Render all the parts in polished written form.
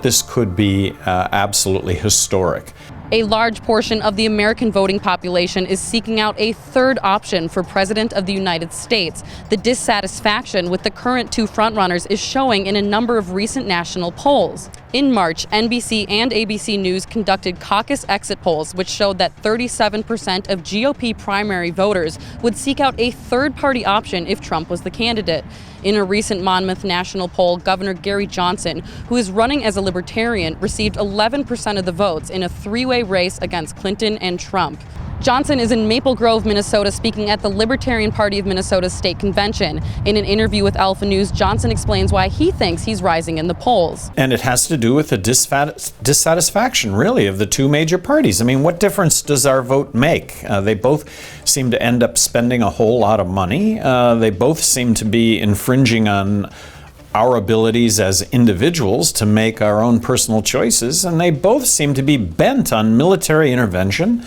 this could be absolutely historic. A large portion of the American voting population is seeking out a third option for President of the United States. The dissatisfaction with the current two frontrunners is showing in a number of recent national polls. In March, NBC and ABC News conducted caucus exit polls, which showed that 37% of GOP primary voters would seek out a third-party option if Trump was the candidate. In a recent Monmouth national poll, Governor Gary Johnson, who is running as a Libertarian, received 11% of the votes in a three-way race against Clinton and Trump. Johnson is in Maple Grove, Minnesota, speaking at the Libertarian Party of Minnesota's state convention. In an interview with Alpha News, Johnson explains why he thinks he's rising in the polls. And it has to do with the dissatisfaction, really, of the two major parties. I mean, what difference does our vote make? They both seem to end up spending a whole lot of money. They both seem to be infringing on our abilities as individuals to make our own personal choices, and they both seem to be bent on military intervention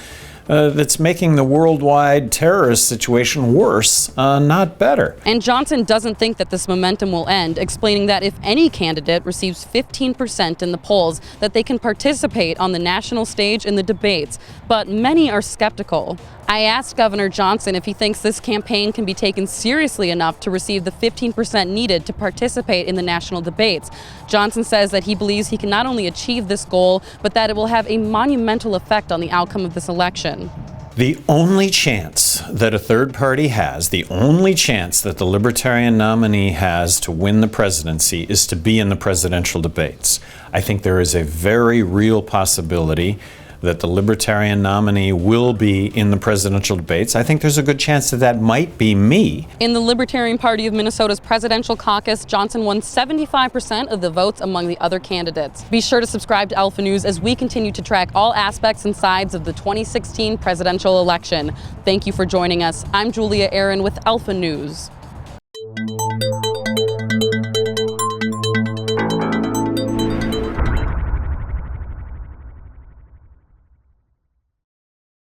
that's making the worldwide terrorist situation worse, not better. And Johnson doesn't think that this momentum will end, explaining that if any candidate receives 15% in the polls, that they can participate on the national stage in the debates. But many are skeptical. I asked Governor Johnson if he thinks this campaign can be taken seriously enough to receive the 15% needed to participate in the national debates. Johnson says that he believes he can not only achieve this goal, but that it will have a monumental effect on the outcome of this election. The only chance that a third party has, the only chance that the Libertarian nominee has to win the presidency is to be in the presidential debates. I think there is a very real possibility that the Libertarian nominee will be in the presidential debates. I think there's a good chance that that might be me. In the Libertarian Party of Minnesota's presidential caucus, Johnson won 75% of the votes among the other candidates. Be sure to subscribe to Alpha News as we continue to track all aspects and sides of the 2016 presidential election. Thank you for joining us. I'm Julia Aaron with Alpha News.